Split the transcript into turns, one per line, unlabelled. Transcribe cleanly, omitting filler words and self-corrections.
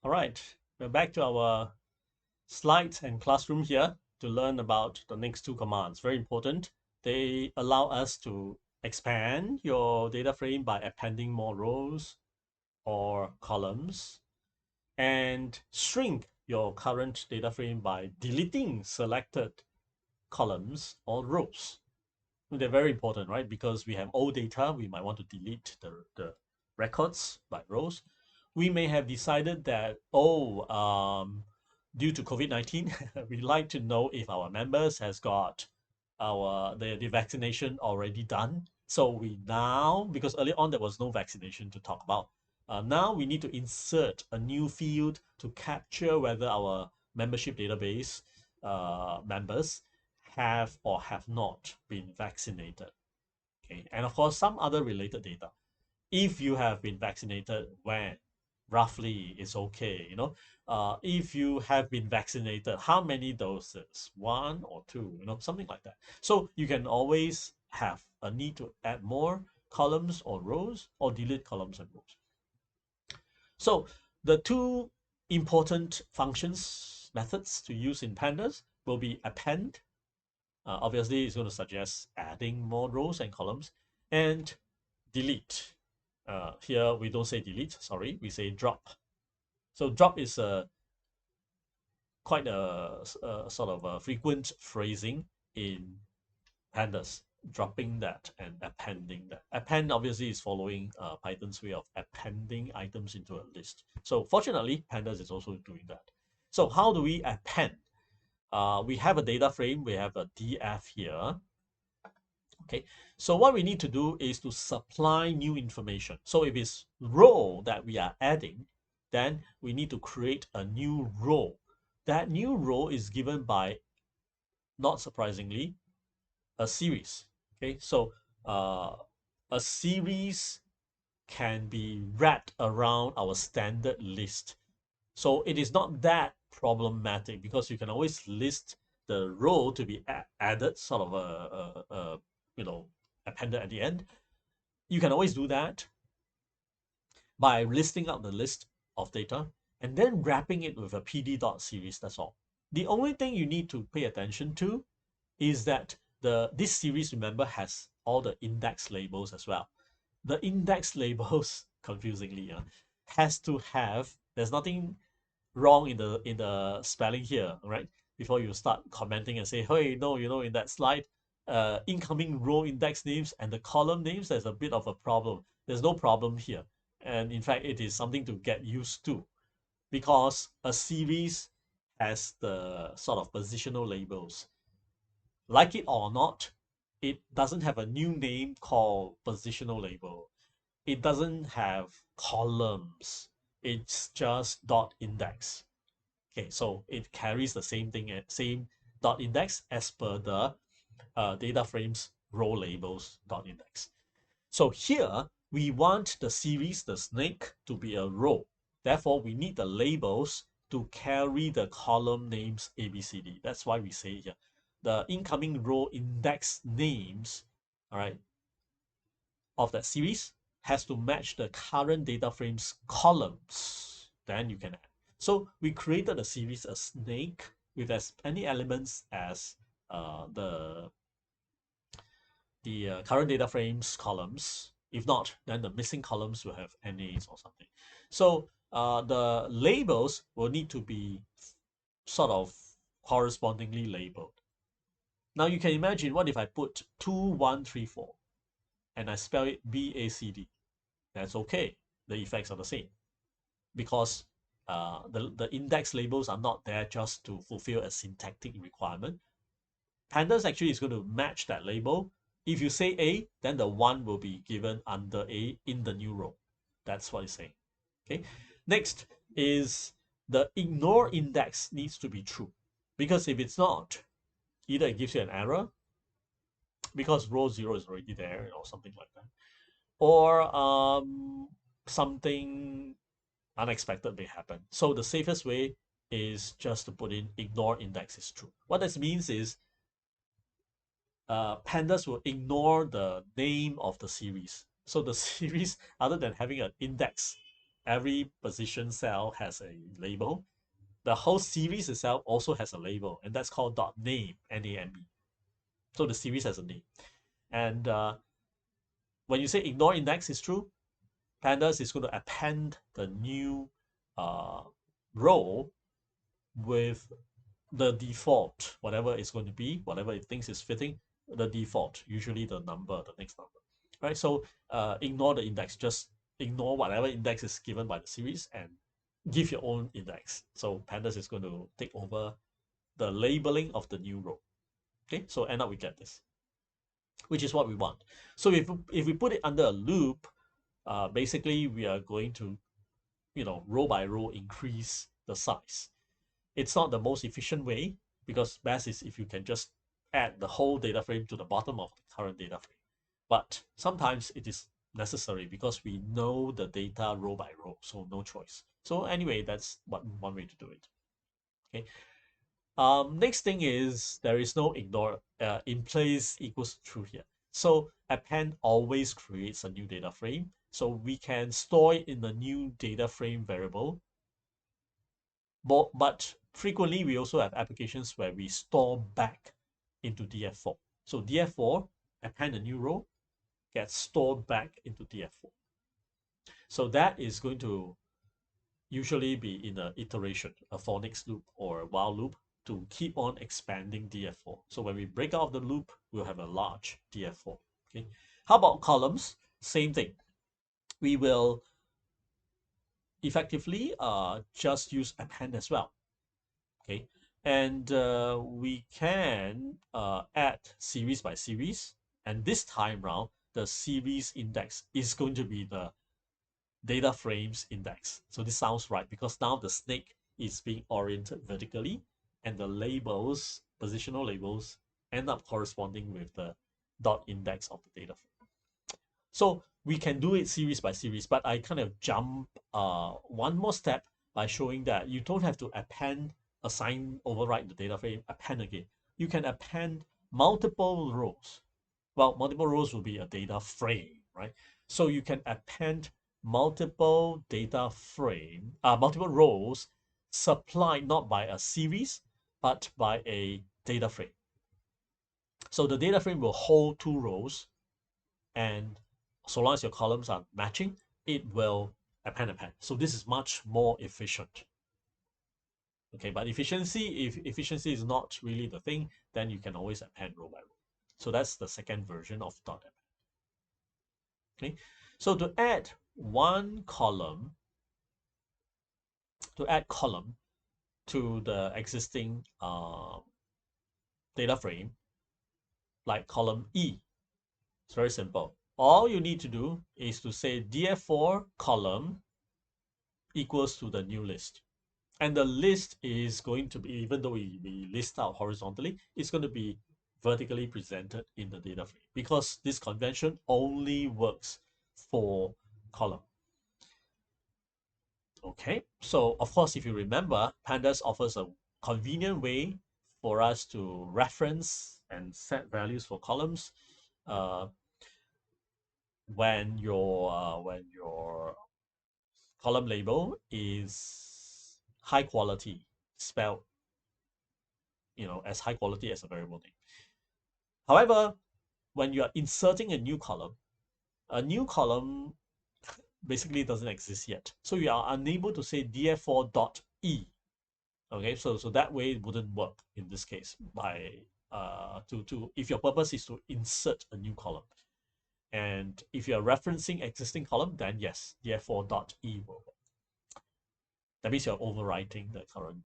All right, we're back to our slides and classroom here to learn about the next two commands. Very important. They allow us to expand your data frame by appending more rows or columns and shrink your current data frame by deleting selected columns or rows. They're very important, right? Because we have old data, we might want to delete the records by rows. We may have decided that, due to COVID-19, we like to know if our members has got the vaccination already done. So we now, because earlier on there was no vaccination to talk about, now we need to insert a new field to capture whether our membership database members have or have not been vaccinated. Okay, and of course some other related data. If you have been vaccinated, when roughly is okay. If you have been vaccinated, how many doses? One or two? Something like that. So you can always have a need to add more columns or rows or delete columns and rows. So the two important functions methods to use in pandas will be append. Obviously, it's going to suggest adding more rows and columns, and delete. Here we don't say delete, sorry, we say drop. So drop is quite a sort of a frequent phrasing in pandas, dropping that and appending that. Append obviously is following Python's way of appending items into a list. So fortunately, pandas is also doing that. So how do we append? We have a data frame, we have a df here. Okay, so what we need to do is to supply new information. So if it's row that we are adding, then we need to create a new row. That new row is given by, not surprisingly, a series. Okay, so a series can be wrapped around our standard list. So it is not that problematic because you can always list the row to be added, sort of appended at the end. You can always do that by listing out the list of data and then wrapping it with a pd.series. That's all. The only thing you need to pay attention to is that this series, remember, has all the index labels as well. The index labels, confusingly, has to have, there's nothing wrong in the spelling here, right? Before you start commenting and say, hey, no, in that slide, incoming row index names and the column names, there's a bit of a problem. There's no problem here. And in fact, it is something to get used to because a series has the sort of positional labels. Like it or not, it doesn't have a new name called positional label. It doesn't have columns. It's just dot index. Okay, so it carries the same thing, same dot index as per the data frames row labels dot index. So here we want the series, the snake, to be a row. Therefore, we need the labels to carry the column names ABCD. That's why we say here the incoming row index names, all right, of that series has to match the current data frame's columns. Then you can add. So we created a series, a snake, with as many elements as the current data frames columns. If not, then the missing columns will have NAs or something. So the labels will need to be sort of correspondingly labeled. Now you can imagine, what if I put 2134 and I spell it BACD? That's okay. The effects are the same because the index labels are not there just to fulfill a syntactic requirement. Pandas actually is going to match that label. If you say A, then the 1 will be given under A in the new row. That's what it's saying. Okay. Next is the ignore index needs to be true. Because if it's not, either it gives you an error because row 0 is already there or something like that. Or something unexpected may happen. So the safest way is just to put in ignore index is true. What this means is pandas will ignore the name of the series. So the series, other than having an index every position cell has a label. The whole series itself also has a label, and that's called dot name, N-A-M-E. So the series has a name. And when you say ignore index is true, pandas is going to append the new uh, row with the default, whatever it's going to be, whatever it thinks is fitting, the default, usually the number, the next number, right? So ignore the index, just ignore whatever index is given by the series and give your own index. So pandas is going to take over the labeling of the new row. Okay, so end up we get this, which is what we want. So if we put it under a loop, basically we are going to, row by row increase the size. It's not the most efficient way, because best is if you can just add the whole data frame to the bottom of the current data frame. But sometimes it is necessary because we know the data row by row, so no choice. So anyway, that's one way to do it. Okay. Next thing is there is no ignore in place equals true here. So append always creates a new data frame. So we can store it in the new data frame variable. But frequently we also have applications where we store back into DF4. So DF4, append a new row, gets stored back into DF4. So that is going to usually be in an iteration, a for next loop or a while loop, to keep on expanding DF4. So when we break out of the loop, we'll have a large DF4. Okay. How about columns? Same thing. We will effectively just use append as well. Okay. And we can add series by series. And this time round, the series index is going to be the data frames index. So this sounds right because now the snake is being oriented vertically and the labels, positional labels, end up corresponding with the dot index of the data frame. So we can do it series by series, but I kind of jump one more step by showing that you don't have to append, assign, overwrite the data frame, append again. You can append multiple rows. Well, multiple rows will be a data frame, right? So you can append multiple data frame, multiple rows supplied not by a series, but by a data frame. So the data frame will hold two rows, and so long as your columns are matching, it will append. So this is much more efficient. Okay, but efficiency, if efficiency is not really the thing, then you can always append row by row. So that's the second version of dot append. Okay, so to add column to the existing data frame, like column E, it's very simple. All you need to do is to say df4 column equals to the new list. And the list is going to be, even though we list out horizontally, it's going to be vertically presented in the data frame because this convention only works for column. Okay, so of course, if you remember, Pandas offers a convenient way for us to reference and set values for columns when your column label is high quality, spelled as high quality as a variable name. However, when you are inserting a new column basically doesn't exist yet. So you are unable to say df4.e. Okay, so that way it wouldn't work in this case by if your purpose is to insert a new column. And if you're referencing existing column, then yes, df4.e will work. That means you're overwriting the current